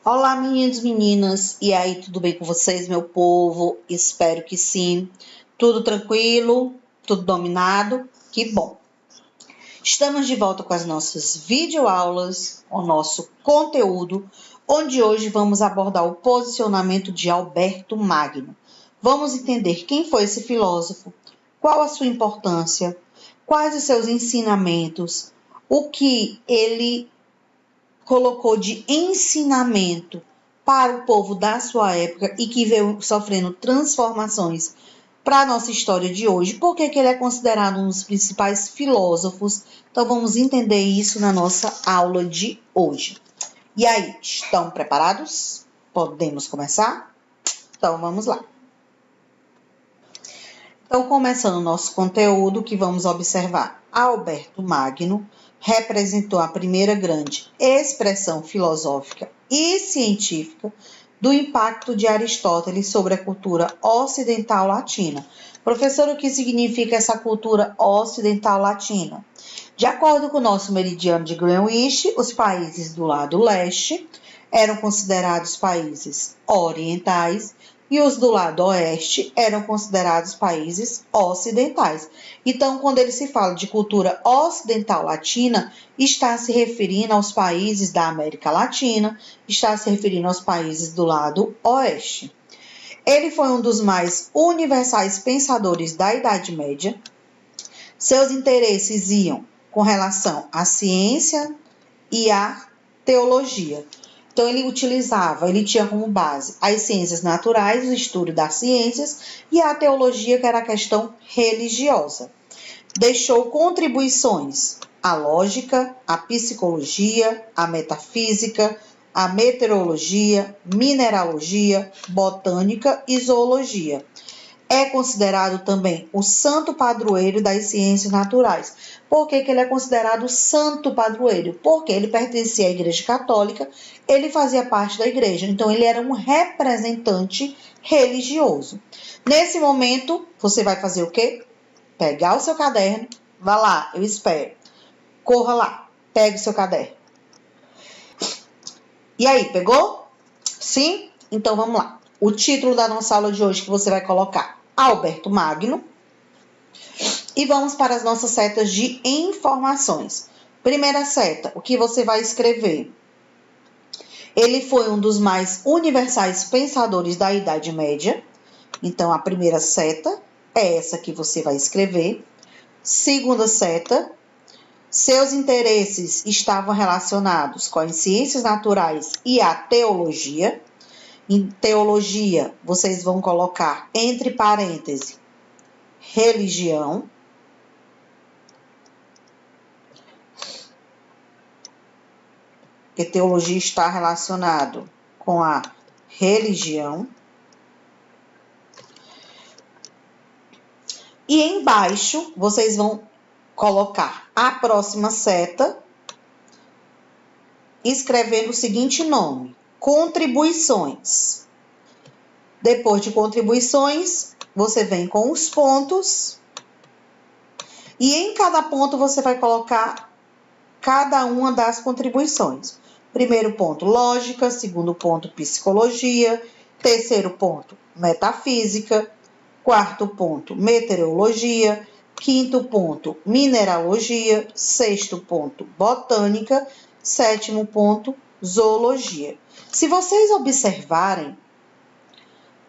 Olá, meninos e meninas, e aí, tudo bem com vocês, meu povo? Espero que sim. Tudo tranquilo? Tudo dominado? Que bom! Estamos de volta com as nossas videoaulas, o nosso conteúdo, onde hoje vamos abordar o posicionamento de Alberto Magno. Vamos entender quem foi esse filósofo, qual a sua importância, quais os seus ensinamentos, o que ele colocou de ensinamento para o povo da sua época e que veio sofrendo transformações para a nossa história de hoje. Por que ele é considerado um dos principais filósofos? Então vamos entender isso na nossa aula de hoje. E aí, estão preparados? Podemos começar? Então vamos lá. Então, começando o nosso conteúdo, que vamos observar, Alberto Magno representou a primeira grande expressão filosófica e científica do impacto de Aristóteles sobre a cultura ocidental latina. Professor, o que significa essa cultura ocidental latina? De acordo com o nosso meridiano de Greenwich, os países do lado leste eram considerados países orientais e os do lado oeste eram considerados países ocidentais. Então, quando ele se fala de cultura ocidental latina, está se referindo aos países da América Latina, está se referindo aos países do lado oeste. Ele foi um dos mais universais pensadores da Idade Média. Seus interesses iam com relação à ciência e à teologia. Então, ele tinha como base as ciências naturais, o estudo das ciências, e a teologia, que era a questão religiosa. Deixou contribuições à lógica, à psicologia, à metafísica, à meteorologia, mineralogia, botânica e zoologia. É considerado também o santo padroeiro das ciências naturais. Por que ele é considerado santo padroeiro? Porque ele pertencia à Igreja Católica, ele fazia parte da igreja, então ele era um representante religioso. Nesse momento, você vai fazer o quê? Pegar o seu caderno, vá lá, eu espero. Corra lá, pegue o seu caderno. E aí, pegou? Sim? Então vamos lá. O título da nossa aula de hoje que você vai colocar: Alberto Magno. E vamos para as nossas setas de informações. Primeira seta, o que você vai escrever? Ele foi um dos mais universais pensadores da Idade Média. Então, a primeira seta é essa que você vai escrever. Segunda seta, seus interesses estavam relacionados com as ciências naturais e a teologia. Em teologia, vocês vão colocar entre parênteses religião. Porque teologia está relacionado com a religião. E embaixo, vocês vão colocar a próxima seta, escrevendo o seguinte nome: contribuições. Depois de contribuições, você vem com os pontos. E em cada ponto, você vai colocar cada uma das contribuições. Primeiro ponto, lógica. Segundo ponto, psicologia. Terceiro ponto, metafísica. Quarto ponto, meteorologia. Quinto ponto, mineralogia. Sexto ponto, botânica. Sétimo ponto, zoologia. Se vocês observarem,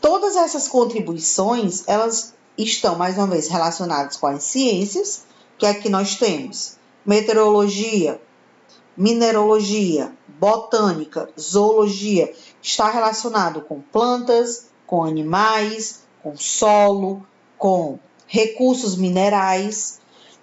todas essas contribuições, elas estão, mais uma vez, relacionadas com as ciências, que aqui nós temos meteorologia, mineralogia, botânica, zoologia, está relacionado com plantas, com animais, com solo, com recursos minerais.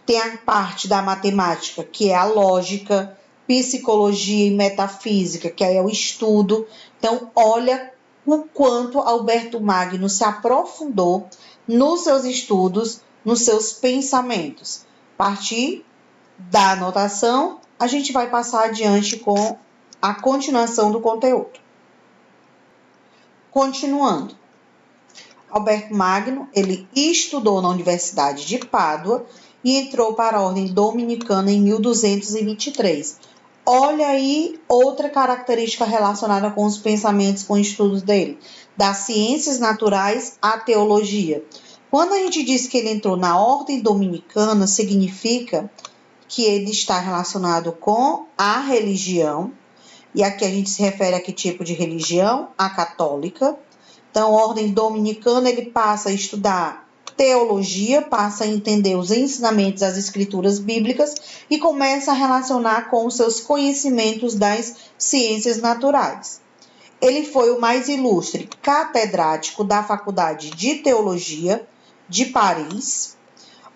Tem a parte da matemática, que é a lógica, psicologia e metafísica, que é o estudo. Então, olha o quanto Alberto Magno se aprofundou nos seus estudos, nos seus pensamentos. A partir da anotação, a gente vai passar adiante com a continuação do conteúdo. Continuando. Alberto Magno, ele estudou na Universidade de Pádua e entrou para a Ordem Dominicana em 1223. Olha aí outra característica relacionada com os pensamentos, com estudos dele, das ciências naturais à teologia. Quando a gente diz que ele entrou na ordem dominicana, significa que ele está relacionado com a religião, e aqui a gente se refere a que tipo de religião? A católica. Então, a ordem dominicana, ele passa a estudar teologia, passa a entender os ensinamentos das escrituras bíblicas e começa a relacionar com os seus conhecimentos das ciências naturais. Ele foi o mais ilustre catedrático da Faculdade de Teologia de Paris,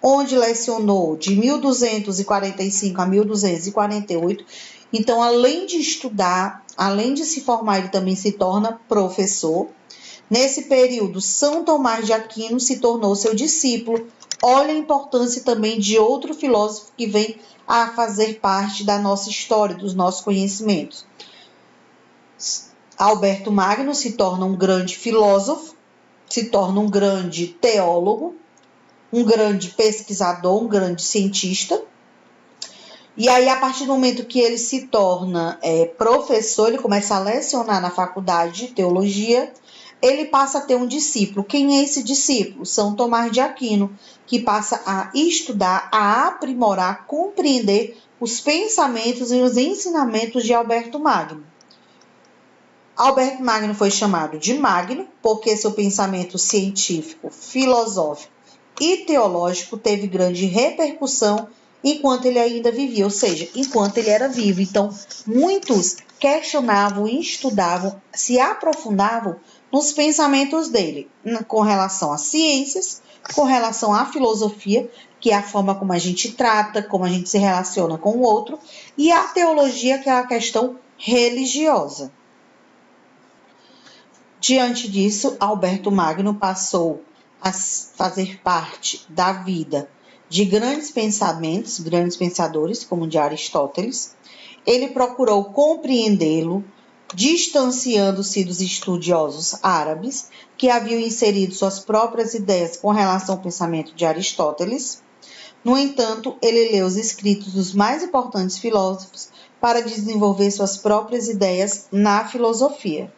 onde lecionou de 1245 a 1248. Então, além de estudar, além de se formar, ele também se torna professor. Nesse período, São Tomás de Aquino se tornou seu discípulo. Olha a importância também de outro filósofo que vem a fazer parte da nossa história, dos nossos conhecimentos. Alberto Magno se torna um grande filósofo, se torna um grande teólogo, um grande pesquisador, um grande cientista. E aí, a partir do momento que ele se torna professor, ele começa a lecionar na faculdade de teologia, ele passa a ter um discípulo. Quem é esse discípulo? São Tomás de Aquino, que passa a estudar, a aprimorar, a compreender os pensamentos e os ensinamentos de Alberto Magno. Alberto Magno foi chamado de Magno porque seu pensamento científico, filosófico e teológico teve grande repercussão enquanto ele ainda vivia, ou seja, enquanto ele era vivo. Então, muitos questionavam, estudavam, se aprofundavam nos pensamentos dele, com relação às ciências, com relação à filosofia, que é a forma como a gente trata, como a gente se relaciona com o outro, e a teologia, que é a questão religiosa. Diante disso, Alberto Magno passou a fazer parte da vida de grandes pensamentos, grandes pensadores, como de Aristóteles. Ele procurou compreendê-lo, distanciando-se dos estudiosos árabes, que haviam inserido suas próprias ideias com relação ao pensamento de Aristóteles. No entanto, ele leu os escritos dos mais importantes filósofos para desenvolver suas próprias ideias na filosofia.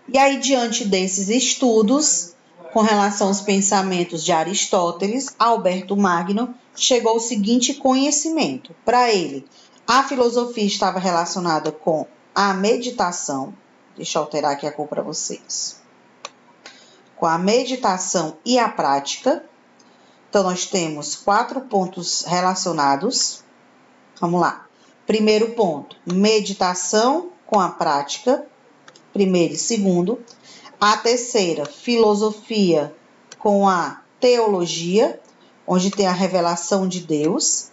E aí, diante desses estudos, com relação aos pensamentos de Aristóteles, Alberto Magno chegou ao seguinte conhecimento. Para ele, a filosofia estava relacionada com a meditação. Deixa eu alterar aqui a cor para vocês. Com a meditação e a prática. Então, nós temos 4 pontos relacionados. Vamos lá. Primeiro ponto, meditação com a prática. Primeiro e segundo. A terceira, filosofia com a teologia, onde tem a revelação de Deus.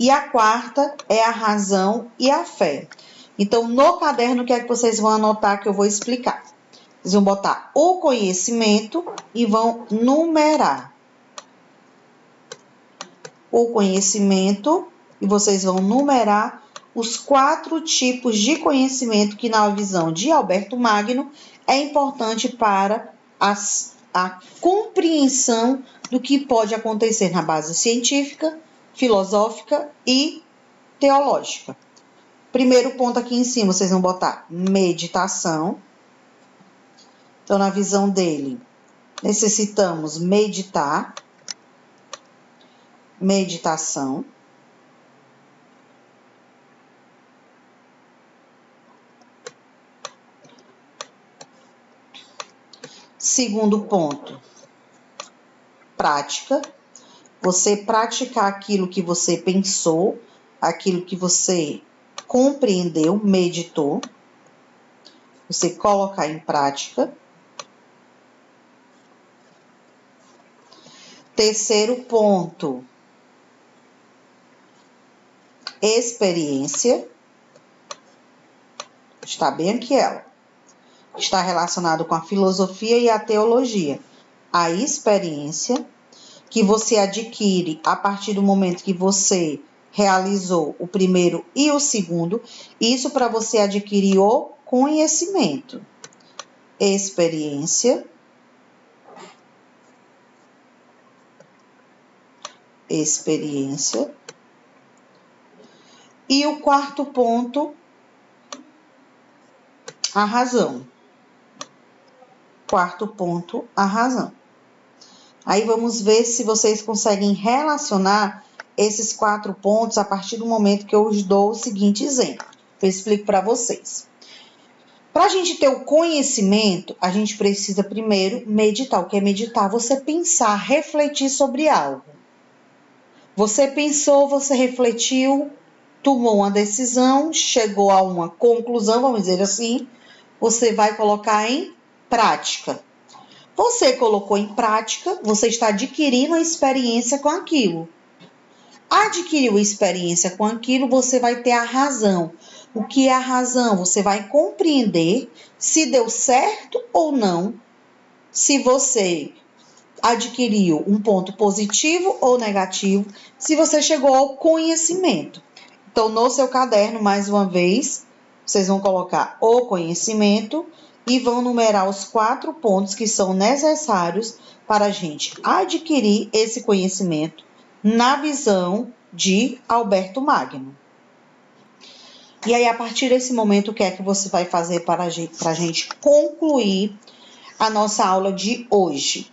E a quarta é a razão e a fé. Então, no caderno, o que é que vocês vão anotar que eu vou explicar? Vocês vão botar o conhecimento e vão numerar. O conhecimento, e vocês vão numerar os 4 tipos de conhecimento que, na visão de Alberto Magno, é importante para a compreensão do que pode acontecer na base científica, filosófica e teológica. Primeiro ponto aqui em cima, vocês vão botar meditação. Então, na visão dele, necessitamos meditar, meditação. Segundo ponto, prática. Você praticar aquilo que você pensou, aquilo que você compreendeu, meditou. Você colocar em prática. Terceiro ponto, experiência. Está bem aqui ela. Está relacionado com a filosofia e a teologia. A experiência que você adquire a partir do momento que você realizou o primeiro e o segundo, isso para você adquirir o conhecimento. Experiência. Experiência. E o quarto ponto, a razão. Quarto ponto, a razão. Aí vamos ver se vocês conseguem relacionar esses 4 pontos a partir do momento que eu os dou o seguinte exemplo. Eu explico para vocês. Para a gente ter o conhecimento, a gente precisa primeiro meditar. O que é meditar? Você pensar, refletir sobre algo. Você pensou, você refletiu, tomou uma decisão, chegou a uma conclusão, vamos dizer assim, você vai colocar em prática. Você colocou em prática, você está adquirindo a experiência com aquilo. Adquiriu experiência com aquilo, você vai ter a razão. O que é a razão? Você vai compreender se deu certo ou não, se você adquiriu um ponto positivo ou negativo, se você chegou ao conhecimento. Então, no seu caderno, mais uma vez, vocês vão colocar o conhecimento e vão numerar os 4 pontos que são necessários para a gente adquirir esse conhecimento na visão de Alberto Magno. E aí, a partir desse momento, o que é que você vai fazer para a gente concluir a nossa aula de hoje?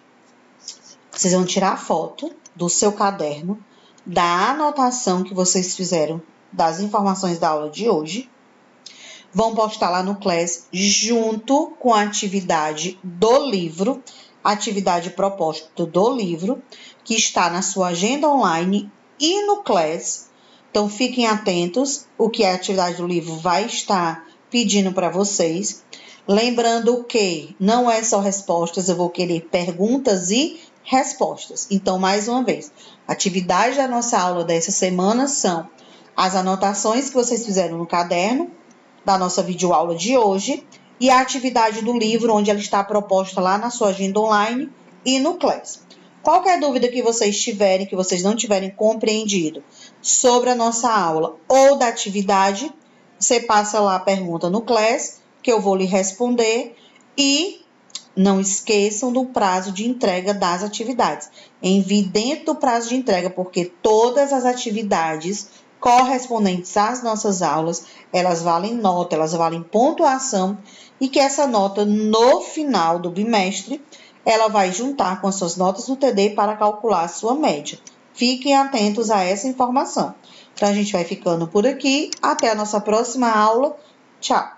Vocês vão tirar a foto do seu caderno, da anotação que vocês fizeram das informações da aula de hoje, vão postar lá no Class junto com a atividade do livro, atividade proposta do livro, que está na sua agenda online e no Class. Então, fiquem atentos, o que a atividade do livro vai estar pedindo para vocês. Lembrando que não é só respostas, eu vou querer perguntas e respostas. Então, mais uma vez, a atividade da nossa aula dessa semana são as anotações que vocês fizeram no caderno da nossa videoaula de hoje e a atividade do livro, onde ela está proposta lá na sua agenda online e no Class. Qualquer dúvida que vocês tiverem, que vocês não tiverem compreendido sobre a nossa aula ou da atividade, você passa lá a pergunta no Class, que eu vou lhe responder, e não esqueçam do prazo de entrega das atividades. Envie dentro do prazo de entrega, porque todas as atividades correspondentes às nossas aulas, elas valem nota, elas valem pontuação, e que essa nota, no final do bimestre, ela vai juntar com as suas notas do TD para calcular a sua média. Fiquem atentos a essa informação. Então, a gente vai ficando por aqui. Até a nossa próxima aula. Tchau!